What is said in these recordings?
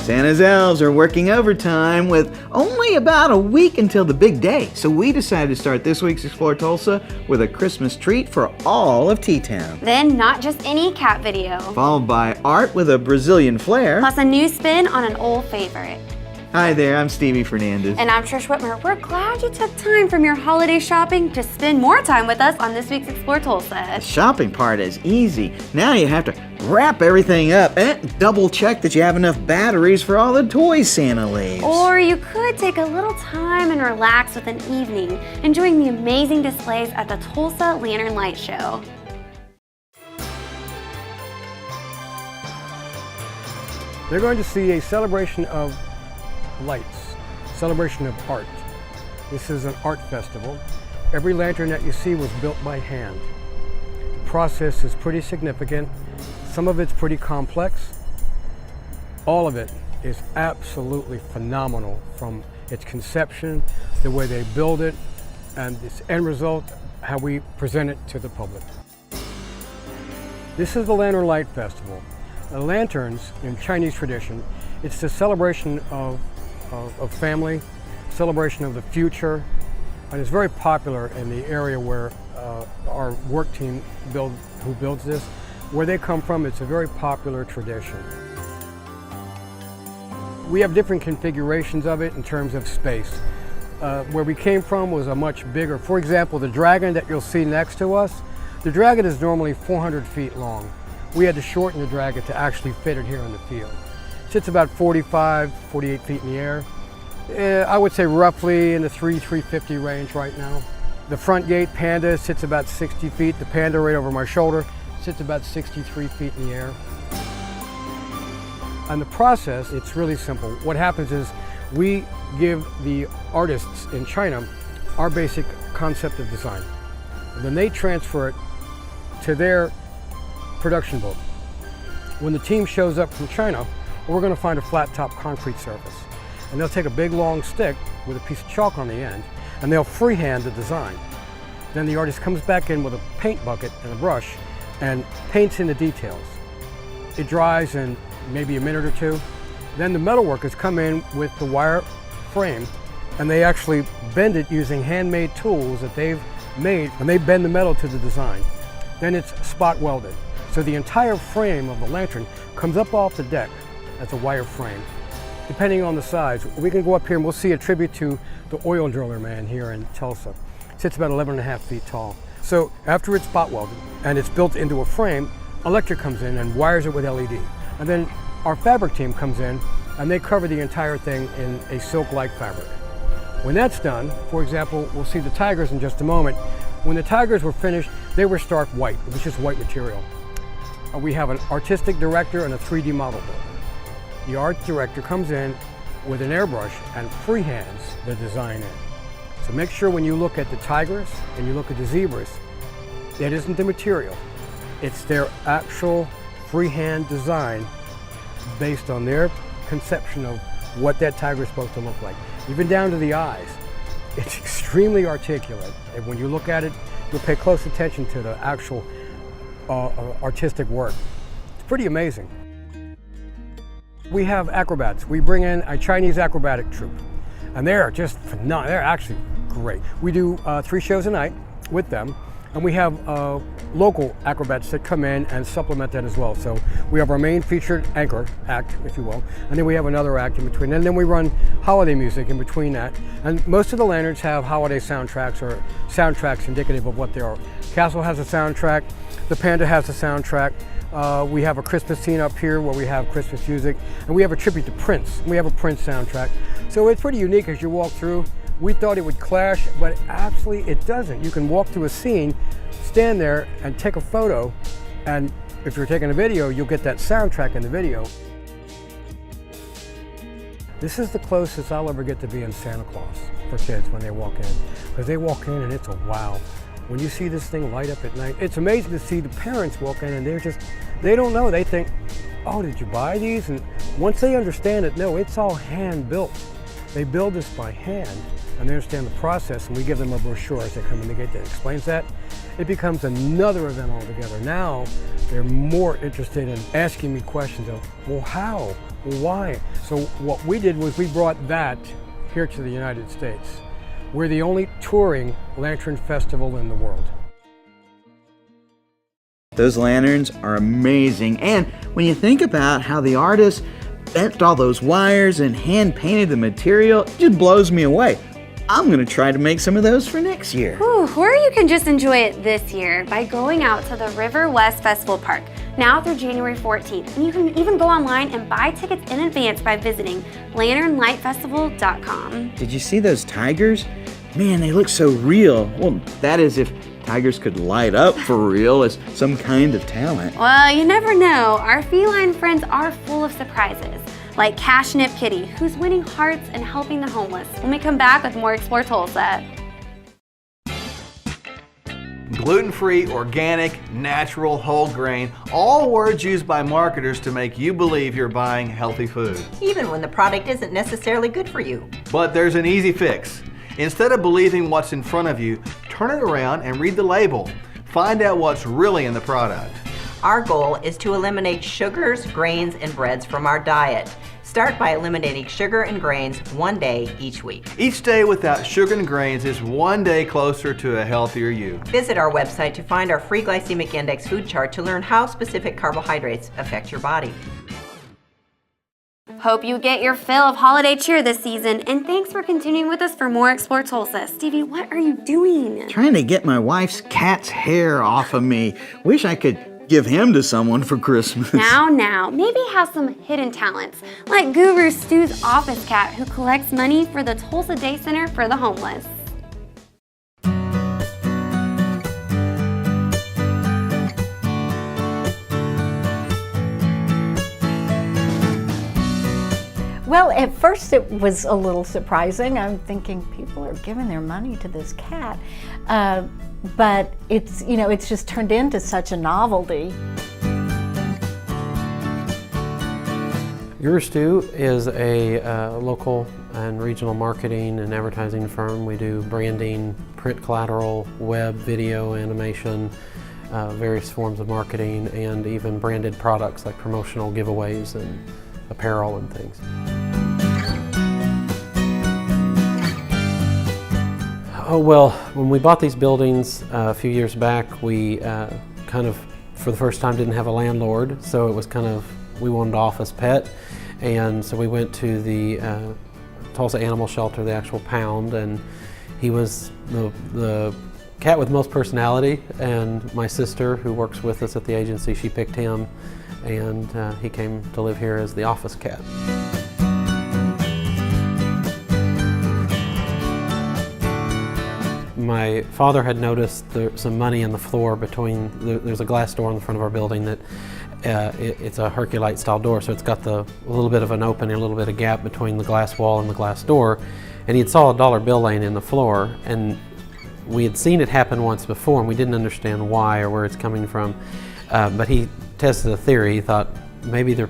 Santa's elves are working overtime with only about a week until the big day, so we decided to start this week's Explore Tulsa with a Christmas treat for all of T-Town. Then not just any cat video. Followed by art with a Brazilian flair. Plus a new spin on an old favorite. Hi there, I'm Stevie Fernandez. And I'm Trish Whitmer. We're glad you took time from your holiday shopping to spend more time with us on this week's Explore Tulsa. The shopping part is easy. Now you have to wrap everything up and double check that you have enough batteries for all the toys Santa leaves. Or you could take a little time and relax with an evening, enjoying the amazing displays at the Tulsa Lantern Light Show. They're going to see a celebration of lights, celebration of art. This is an art festival. Every lantern that you see was built by hand. The process is pretty significant. Some of it's pretty complex. All of it is absolutely phenomenal, from its conception, the way they build it, and its end result, how we present it to the public. This is the Lantern Light Festival. The lanterns, in Chinese tradition, it's the celebration of family, celebration of the future, and it's very popular in the area where our work team who builds this. Where they come from, it's a very popular tradition. We have different configurations of it in terms of space. Where we came from was a much bigger, for example, the dragon that you'll see next to us, the dragon is normally 400 feet long. We had to shorten the dragon to actually fit it here in the field. It sits about 45, 48 feet in the air. I would say roughly in the 350 range right now. The front gate Panda sits about 60 feet. The Panda right over my shoulder sits about 63 feet in the air. On the process, it's really simple. What happens is we give the artists in China our basic concept of design. And then they transfer it to their production boat. When the team shows up from China, we're going to find a flat top concrete surface. And they'll take a big long stick with a piece of chalk on the end, and they'll freehand the design. Then the artist comes back in with a paint bucket and a brush and paints in the details. It dries in maybe a minute or two. Then the metal workers come in with the wire frame, and they actually bend it using handmade tools that they've made, and they bend the metal to the design. Then it's spot welded. So the entire frame of the lantern comes up off the deck as a wire frame. Depending on the size, we can go up here and we'll see a tribute to the oil driller man here in Tulsa. It sits about 11.5 feet tall. So after it's spot welded and it's built into a frame, electric comes in and wires it with LED. And then our fabric team comes in and they cover the entire thing in a silk-like fabric. When that's done, for example, we'll see the tigers in just a moment. When the tigers were finished, they were stark white. It was just white material. We have an artistic director and a 3D model builder. The art director comes in with an airbrush and freehands the design in. So make sure when you look at the tigers and you look at the zebras, that isn't the material. It's their actual freehand design based on their conception of what that tiger is supposed to look like. Even down to the eyes. It's extremely articulate. And when you look at it, you'll pay close attention to the actual artistic work. It's pretty amazing. We have acrobats. We bring in a Chinese acrobatic troupe, and they're just phenomenal. They're actually great. We do 3 shows a night with them, and we have local acrobats that come in and supplement that as well. So we have our main featured anchor act, if you will, and then we have another act in between, and then we run holiday music in between that. And most of the lanterns have holiday soundtracks or soundtracks indicative of what they are. Castle has a soundtrack, the Panda has a soundtrack. We have a Christmas scene up here where we have Christmas music, and we have a tribute to Prince. We have a Prince soundtrack. So it's pretty unique as you walk through. We thought it would clash, but actually it doesn't. You can walk through a scene, stand there and take a photo, and if you're taking a video, you'll get that soundtrack in the video. This is the closest I'll ever get to being Santa Claus for kids when they walk in, because they walk in and it's a wow. When you see this thing light up at night, it's amazing to see the parents walk in and they don't know. They think, oh, did you buy these? And once they understand it, no, it's all hand built. They build this by hand, and they understand the process, and we give them a brochure as they come in the gate that explains that. It becomes another event altogether. Now, they're more interested in asking me questions of, well, how? Well, why? So what we did was we brought that here to the United States. We're the only touring lantern festival in the world. Those lanterns are amazing, and when you think about how the artists bent all those wires and hand painted the material, it just blows me away. I'm gonna try to make some of those for next year. Ooh, or you can just enjoy it this year by going out to the River West Festival Park, now through January 14th. And you can even go online and buy tickets in advance by visiting lanternlightfestival.com. Did you see those tigers? Man, they look so real. Well, that is if tigers could light up for real as some kind of talent. Well, you never know. Our feline friends are full of surprises, like Cashnip Kitty, who's winning hearts and helping the homeless. When we come back with more Explore Tulsa. Gluten-free, organic, natural, whole grain, all words used by marketers to make you believe you're buying healthy food. Even when the product isn't necessarily good for you. But there's an easy fix. Instead of believing what's in front of you, turn it around and read the label. Find out what's really in the product. Our goal is to eliminate sugars, grains, and breads from our diet. Start by eliminating sugar and grains one day each week. Each day without sugar and grains is one day closer to a healthier you. Visit our website to find our free glycemic index food chart to learn how specific carbohydrates affect your body. Hope you get your fill of holiday cheer this season, and thanks for continuing with us for more Explore Tulsa. Stevie, what are you doing? Trying to get my wife's cat's hair off of me. Wish I could give him to someone for Christmas. Now, maybe have some hidden talents, like Guru Stu's office cat who collects money for the Tulsa Day Center for the homeless. Well, at first it was a little surprising. I'm thinking people are giving their money to this cat, but it's just turned into such a novelty. Guru Stu is a local and regional marketing and advertising firm. We do branding, print collateral, web, video, animation, various forms of marketing, and even branded products like promotional giveaways and apparel and things. Oh well, when we bought these buildings a few years back, we kind of, for the first time, didn't have a landlord, so it was kind of, we wanted to office pet, and so we went to the Tulsa Animal Shelter, the actual pound, and he was the cat with most personality, and my sister, who works with us at the agency, she picked him, and he came to live here as the office cat. My father had noticed some money in the floor between, there's a glass door in the front of our building that it's a Herculite style door, so it's got a little bit of an opening, a little bit of gap between the glass wall and the glass door, and he saw a dollar bill laying in the floor, and we had seen it happen once before and we didn't understand why or where it's coming from, but he tested a theory. He thought maybe they're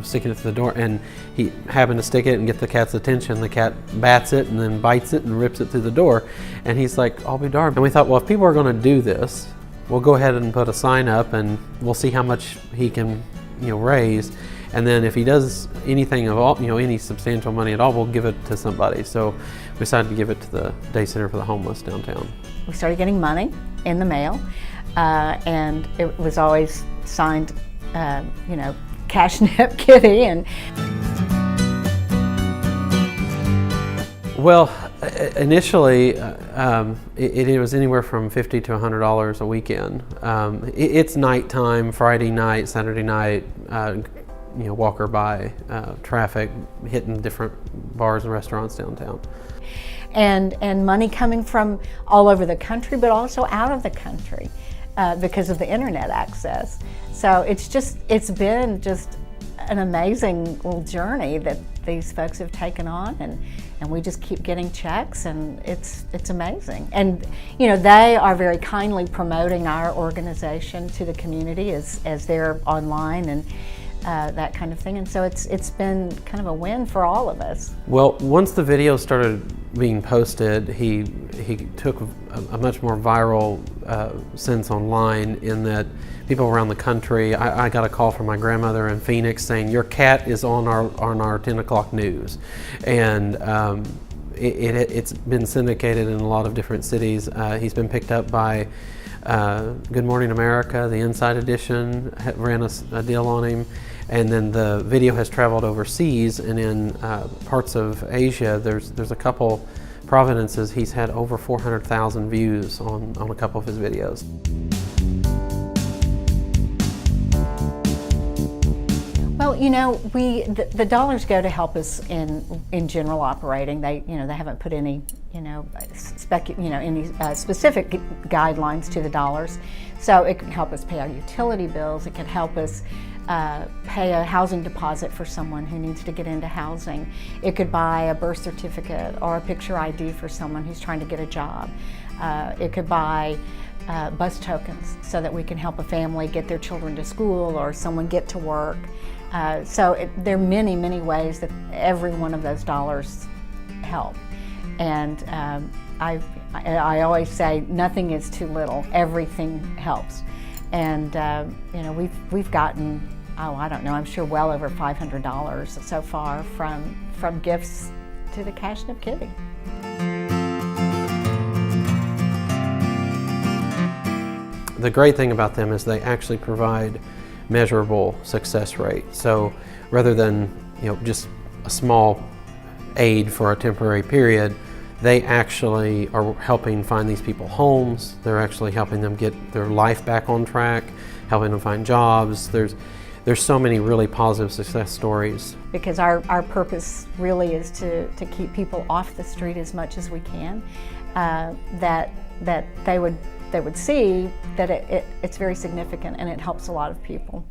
sticking it to the door, and he happened to stick it and get the cat's attention. The cat bats it and then bites it and rips it through the door, and he's like, I'll be darned. And we thought, well, if people are going to do this, we'll go ahead and put a sign up and we'll see how much he can raise, and then if he does anything of all, any substantial money at all, we'll give it to somebody. So we decided to give it to the Day Center for the Homeless downtown. We started getting money in the mail, and it was always signed, Cashnip Kitty. And well, initially it was anywhere from $50 to $100 a weekend. It's nighttime, Friday night, Saturday night, walker by, traffic, hitting different bars and restaurants downtown. And money coming from all over the country, but also out of the country because of the internet access. So it's been just an amazing little journey that these folks have taken on, and we just keep getting checks, and it's amazing. And they are very kindly promoting our organization to the community as they're online, and that kind of thing. And so it's been kind of a win for all of us. Well, once the video started being posted, he took a much more viral sense online, in that people around the country, I got a call from my grandmother in Phoenix saying, your cat is on our 10 o'clock news. And it's been syndicated in a lot of different cities. He's been picked up by Good Morning America, the Inside Edition ran a deal on him. And then the video has traveled overseas, and in parts of Asia, there's a couple provinces he's had over 400,000 views on a couple of his videos. Well, you know, the dollars go to help us in general operating. They haven't put any any specific guidelines to the dollars. So it can help us pay our utility bills. It can help us pay a housing deposit for someone who needs to get into housing. It could buy a birth certificate or a picture ID for someone who's trying to get a job. It could buy bus tokens so that we can help a family get their children to school or someone get to work. There are many, many ways that every one of those dollars help. And I always say nothing is too little. Everything helps. And we've gotten, I don't know, I'm sure well over $500 so far from gifts to the Cashnip Kitty. The great thing about them is they actually provide measurable success rate. So rather than just a small aid for a temporary period, they actually are helping find these people homes. They're actually helping them get their life back on track, helping them find jobs. There's so many really positive success stories. Because our purpose really is to keep people off the street as much as we can, that they would see that it's very significant and it helps a lot of people.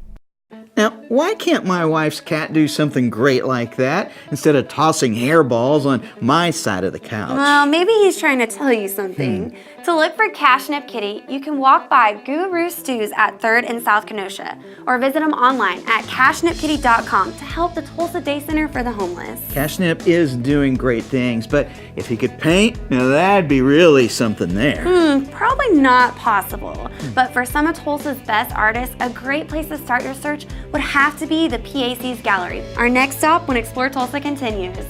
Now, why can't my wife's cat do something great like that instead of tossing hairballs on my side of the couch? Well, maybe he's trying to tell you something. To look for Cashnip Kitty, you can walk by Guru Stews at 3rd and South Kenosha, or visit them online at cashnipkitty.com to help the Tulsa Day Center for the Homeless. Cashnip is doing great things, but if he could paint, now that'd be really something there. Probably not possible, but for some of Tulsa's best artists, a great place to start your search would have to be the PAC's gallery. Our next stop when Explore Tulsa continues.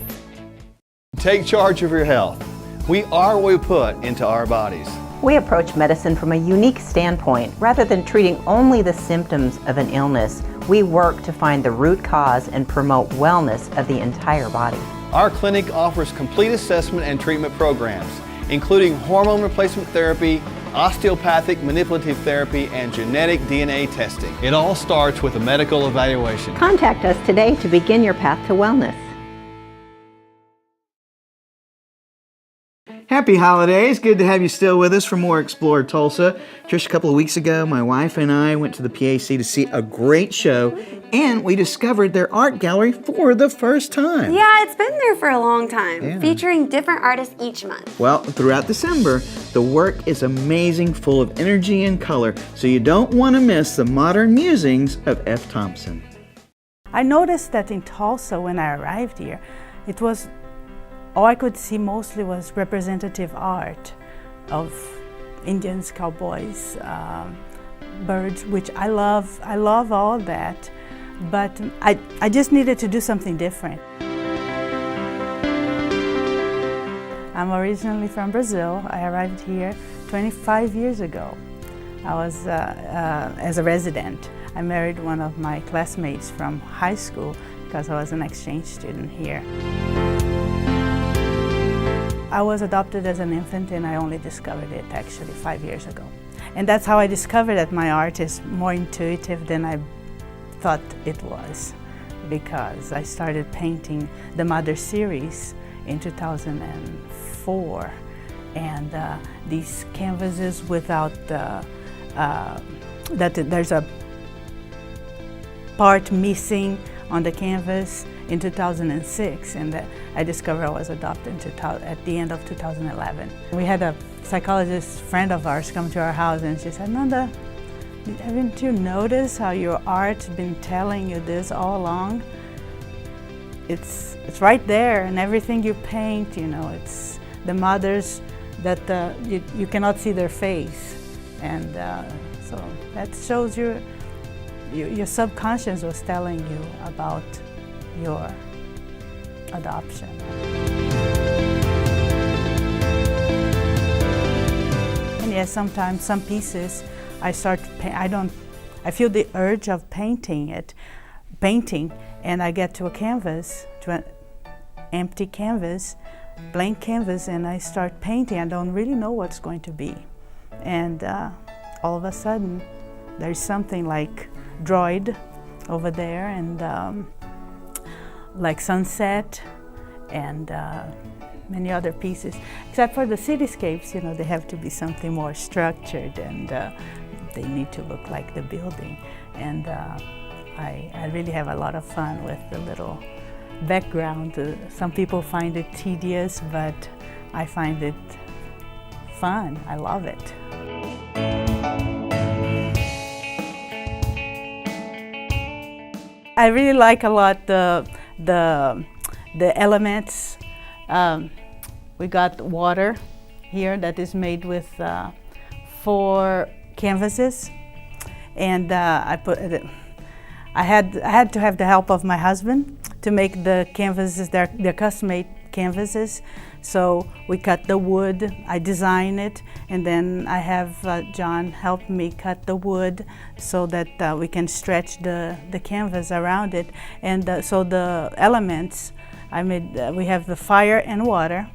Take charge of your health. We are what we put into our bodies. We approach medicine from a unique standpoint. Rather than treating only the symptoms of an illness, we work to find the root cause and promote wellness of the entire body. Our clinic offers complete assessment and treatment programs, including hormone replacement therapy, osteopathic manipulative therapy, and genetic DNA testing. It all starts with a medical evaluation. Contact us today to begin your path to wellness. Happy holidays. Good to have you still with us for more Explore Tulsa. Just a couple of weeks ago, my wife and I went to the PAC to see a great show, and we discovered their art gallery for the first time. Yeah, it's been there for a long time, featuring different artists each month. Well, throughout December, the work is amazing, full of energy and color, so you don't want to miss the modern musings of F. Thompson. I noticed that in Tulsa when I arrived here, it was all I could see mostly was representative art of Indians, cowboys, birds, which I love. I love all that, but I just needed to do something different. I'm originally from Brazil. I arrived here 25 years ago. I was as a resident. I married one of my classmates from high school because I was an exchange student here. I was adopted as an infant and I only discovered it actually 5 years ago. And that's how I discovered that my art is more intuitive than I thought it was, because I started painting the Mother series in 2004. And these canvases without that there's a part missing on the canvas in 2006, and I discovered I was adopted at the end of 2011. We had a psychologist friend of ours come to our house and she said, Nanda, Haven't you noticed how your art's been telling you this all along? It's right there, and everything you paint, you know, it's the mothers that you cannot see their face, and so that shows your subconscious was telling you about your adoption. And yes, sometimes some pieces I feel the urge of painting, and I get to a canvas, to an empty canvas, blank canvas, and I start painting. I don't really know what's going to be. And all of a sudden, there's something like droid over there, and like sunset, and many other pieces. Except for the cityscapes, you know, they have to be something more structured, and they need to look like the building. And I really have a lot of fun with the little background. Some people find it tedious, but I find it fun. I love it. I really like a lot the elements. We got water here that is made with 4 canvases, and I had to have the help of my husband to make the canvases. They're custom-made canvases. So we cut the wood, I design it, and then I have John help me cut the wood so that we can stretch the canvas around it. And so the elements, we have the fire and water,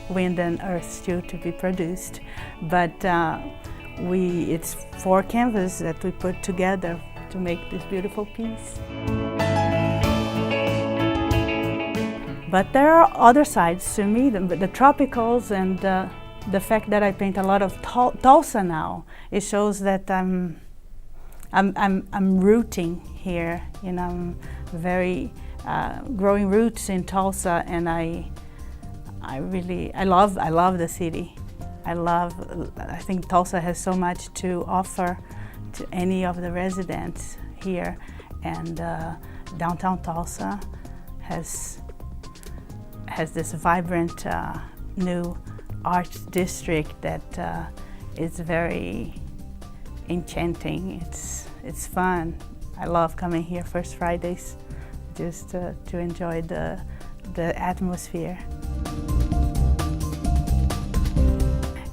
wind and earth still to be produced. But it's 4 canvases that we put together to make this beautiful piece. But there are other sides to me, the tropicals, and the fact that I paint a lot of Tulsa now. It shows that I'm rooting here. You know, I'm very growing roots in Tulsa, and I love the city. I think Tulsa has so much to offer to any of the residents here, and downtown Tulsa has this vibrant new art district that is very enchanting. It's fun. I love coming here First Fridays just to enjoy the atmosphere.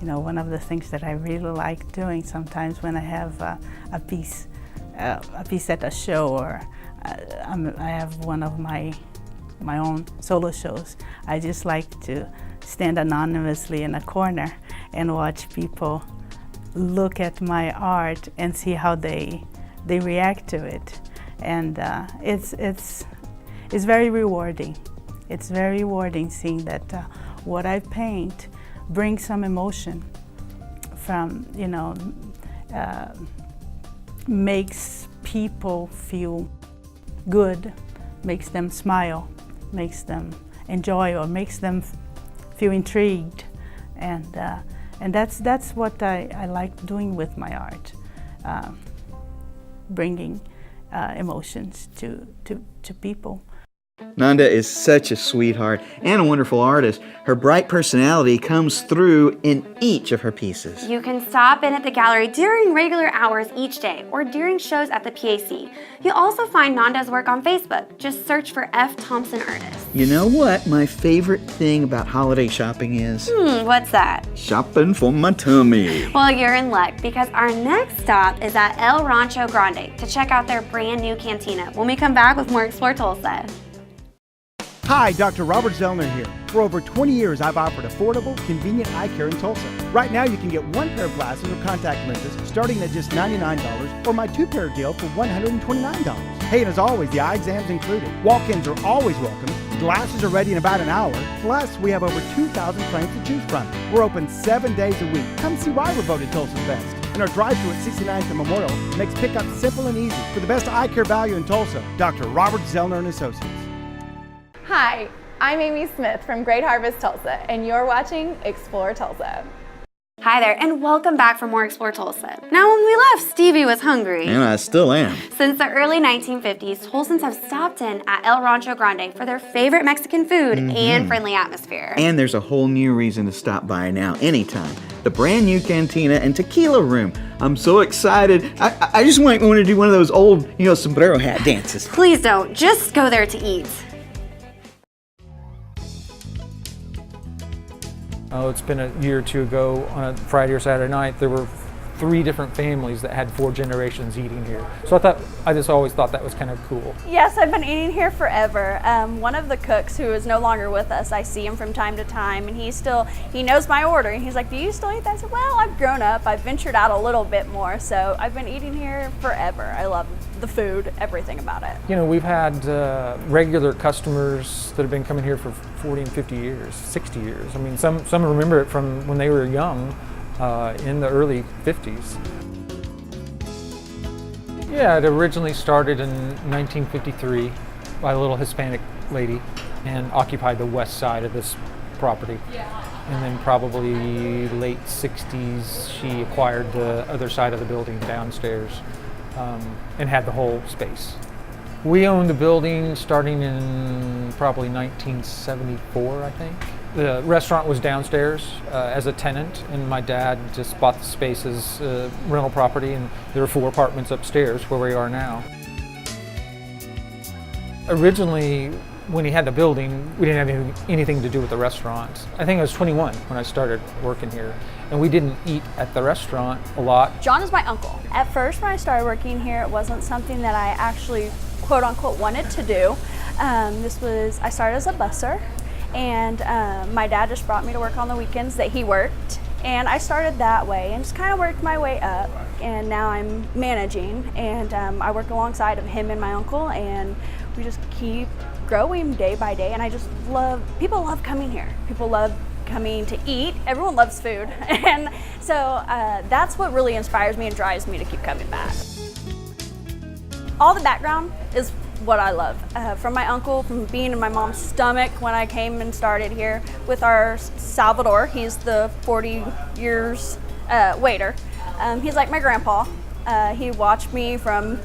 You know, one of the things that I really like doing sometimes when I have a piece at a show, or I have one of my own solo shows, I just like to stand anonymously in a corner and watch people look at my art and see how they react to it. And it's very rewarding. It's very rewarding seeing that what I paint brings some emotion from, you know, makes people feel good, makes them smile, makes them enjoy, or makes them feel intrigued, and that's what I like doing with my art, bringing emotions to people. Nanda is such a sweetheart and a wonderful artist. Her bright personality comes through in each of her pieces. You can stop in at the gallery during regular hours each day or during shows at the PAC. You'll also find Nanda's work on Facebook. Just search for F. Thompson Artist. You know what my favorite thing about holiday shopping is? What's that? Shopping for my tummy. Well, you're in luck, because our next stop is at El Rancho Grande to check out their brand new cantina when we come back with more Explore Tulsa. Hi, Dr. Robert Zelman here. For over 20 years, I've offered affordable, convenient eye care in Tulsa. Right now, you can get 1 pair of glasses or contact lenses starting at just $99, or my 2-pair deal for $129. Hey, and as always, the eye exam's included. Walk-ins are always welcome. Glasses are ready in about an hour. Plus, we have over 2,000 frames to choose from. We're open 7 days a week. Come see why we're voted Tulsa's best. And our drive-thru at 69th and Memorial makes pickup simple and easy. For the best eye care value in Tulsa, Dr. Robert Zelman & Associates. Hi, I'm Amy Smith from Great Harvest Tulsa, and you're watching Explore Tulsa. Hi there, and welcome back for more Explore Tulsa. Now, when we left, Stevie was hungry. And I still am. Since the early 1950s, Tulsans have stopped in at El Rancho Grande for their favorite Mexican food and friendly atmosphere. And there's a whole new reason to stop by now, anytime. The brand new cantina and tequila room. I'm so excited. I just want to do one of those old, sombrero hat dances. Please don't, just go there to eat. Oh, it's been a year or two ago on a Friday or Saturday night, there were 3 different families that had 4 generations eating here. So I just always thought that was kind of cool. Yes, I've been eating here forever. One of the cooks who is no longer with us, I see him from time to time, and he knows my order, and he's like, do you still eat that? I said, well, I've grown up, I've ventured out a little bit more, so I've been eating here forever. I love the food, everything about it. You know, we've had regular customers that have been coming here for 40 and 50 years, 60 years. I mean, some remember it from when they were young, in the early 50s. Yeah, it originally started in 1953 by a little Hispanic lady and occupied the west side of this property. And then probably late 60s, she acquired the other side of the building downstairs and had the whole space. We owned the building starting in probably 1974, I think. The restaurant was downstairs as a tenant, and my dad just bought the space as rental property, and there were 4 apartments upstairs where we are now. Originally, when he had the building, we didn't have anything to do with the restaurant. I think I was 21 when I started working here, and we didn't eat at the restaurant a lot. John is my uncle. At first, when I started working here, it wasn't something that I actually quote unquote wanted to do. I started as a busser, and my dad just brought me to work on the weekends that he worked, and I started that way and just kind of worked my way up, and now I'm managing, and I work alongside of him and my uncle, and we just keep growing day by day. And I just people love coming here. People love coming to eat. Everyone loves food, and so that's what really inspires me and drives me to keep coming back. All the background is what I love. From my uncle, from being in my mom's stomach when I came and started here with our Salvador. He's the 40 years waiter. He's like my grandpa. He watched me from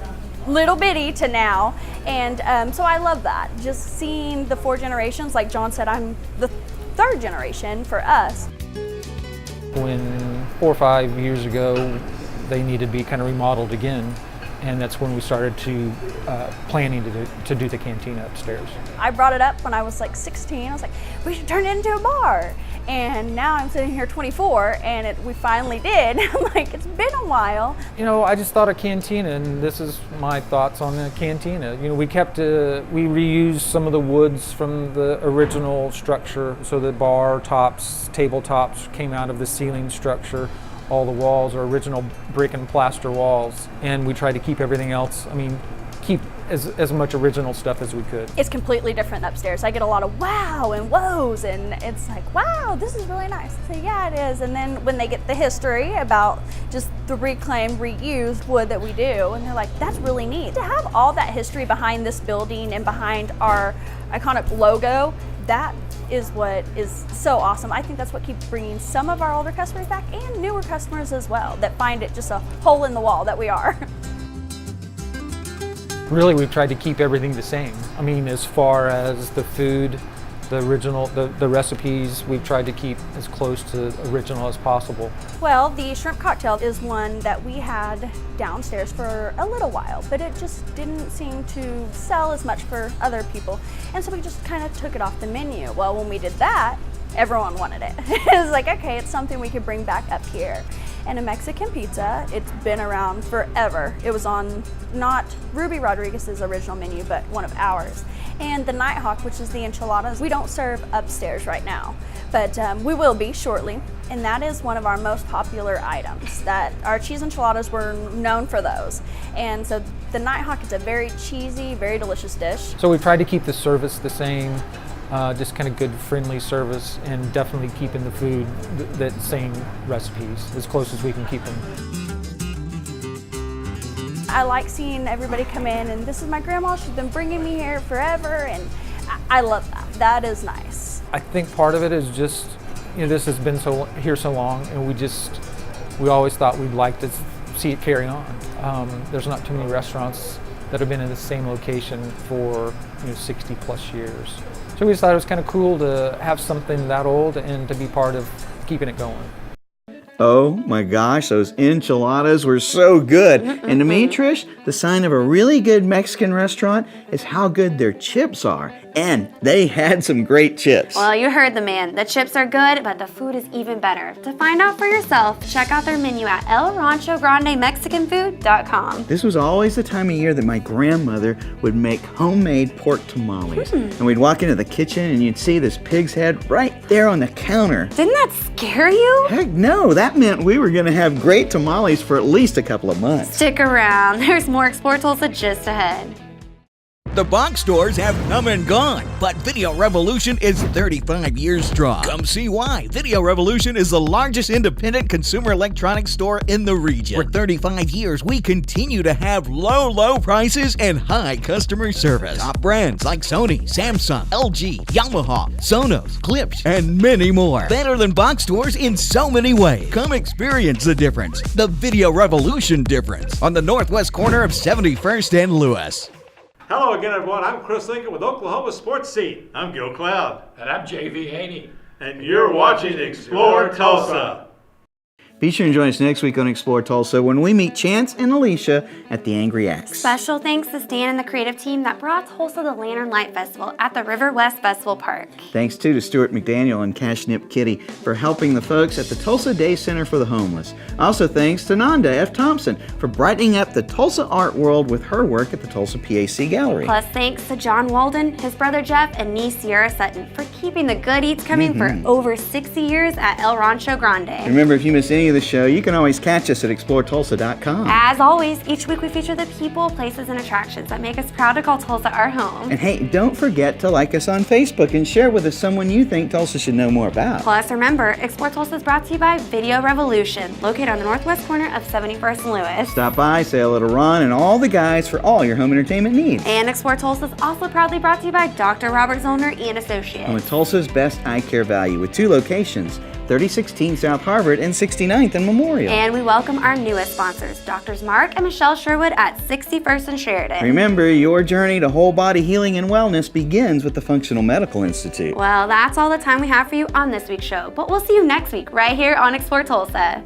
little bitty to now, and so I love that. Just seeing the 4 generations, like John said, I'm the 3rd generation for us. When 4 or 5 years ago, they needed to be kind of remodeled again. And that's when we started to planning to do the cantina upstairs. I brought it up when I was like 16. I was like, we should turn it into a bar. And now I'm sitting here 24, and we finally did. I'm like, it's been a while. You know, I just thought a cantina, and this is my thoughts on the cantina. You know, we reused some of the woods from the original structure. So the bar tops, tabletops came out of the ceiling structure. All the walls are original brick and plaster walls, and we tried to keep everything else, keep as much original stuff as we could. It's completely different upstairs. I get a lot of wow and whoas, and it's like, wow, this is really nice. I say, yeah, it is. And then when they get the history about just the reclaimed, reused wood that we do, and they're like, that's really neat. To have all that history behind this building and behind our iconic logo, that is what is so awesome. I think that's what keeps bringing some of our older customers back, and newer customers as well, that find it just a hole in the wall that we are. Really, we've tried to keep everything the same. As far as the food, the original, the recipes, we've tried to keep as close to original as possible. Well, the shrimp cocktail is one that we had downstairs for a little while, but it just didn't seem to sell as much for other people. And so we just kind of took it off the menu. Well, when we did that, everyone wanted it. It was like, okay, it's something we could bring back up here. And a Mexican pizza, it's been around forever. It was on not Ruby Rodriguez's original menu, but one of ours. And the Nighthawk, which is the enchiladas, we don't serve upstairs right now, but we will be shortly. And that is one of our most popular items. That our cheese enchiladas were known for those. And so the Nighthawk is a very cheesy, very delicious dish. So we've tried to keep the service the same. Just kind of good, friendly service, and definitely keeping the food that same recipes as close as we can keep them. I like seeing everybody come in, and this is my grandma. She's been bringing me here forever, and I love that. That is nice. I think part of it is just, this has been here so long, and we always thought we'd like to see it carry on. There's not too many restaurants that have been in the same location for 60 plus years. So we just thought it was kind of cool to have something that old and to be part of keeping it going. Oh my gosh, those enchiladas were so good. And to me, Trish, the sign of a really good Mexican restaurant is how good their chips are. And they had some great chips. Well, you heard the man. The chips are good, but the food is even better. To find out for yourself, check out their menu at elranchograndemexicanfood.com. This was always the time of year that my grandmother would make homemade pork tamales. And we'd walk into the kitchen and you'd see this pig's head right there on the counter. Didn't that scare you? Heck no, that meant we were gonna have great tamales for at least a couple of months. Stick around. There's more Explore Tulsa just ahead. The box stores have come and gone, but Video Revolution is 35 years strong. Come see why. Video Revolution is the largest independent consumer electronics store in the region. For 35 years, we continue to have low prices and high customer service. Top brands like Sony, Samsung, LG, Yamaha, Sonos, Klipsch, and many more. Better than box stores in so many ways. Come experience the difference. The Video Revolution difference on the northwest corner of 71st and Lewis. Hello again, everyone. I'm Chris Lincoln with Oklahoma Sports Scene. I'm Gil Cloud. And I'm J.V. Haney. And you're watching Explore Tulsa. Be sure and join us next week on Explore Tulsa when we meet Chance and Alicia at the Angry Axe. Special thanks to Stan and the creative team that brought Tulsa the Lantern Light Festival at the River West Festival Park. Thanks too to Stuart McDaniel and Cashnip Kitty for helping the folks at the Tulsa Day Center for the Homeless. Also thanks to Nanda Thompson for brightening up the Tulsa art world with her work at the Tulsa PAC Gallery. Plus thanks to John Walden, his brother Jeff, and niece Sierra Sutton for keeping the good eats coming for over 60 years at El Rancho Grande. Remember, if you miss any of the show, you can always catch us at exploretulsa.com. As always, each week we feature the people, places, and attractions that make us proud to call Tulsa our home. And hey, don't forget to like us on Facebook and share with us someone you think Tulsa should know more about. Plus, remember, Explore Tulsa is brought to you by Video Revolution, located on the northwest corner of 71st and Lewis. Stop by, say hello to Ron and all the guys for all your home entertainment needs. And Explore Tulsa is also proudly brought to you by Dr. Robert Zelman and Associates. And with Tulsa's best eye care value with 2 locations, 3016 South Harvard and 69th and Memorial. And we welcome our newest sponsors, Drs. Mark and Michelle Sherwood at 61st and Sheridan. Remember, your journey to whole body healing and wellness begins with the Functional Medical Institute. Well, that's all the time we have for you on this week's show, but we'll see you next week right here on Explore Tulsa.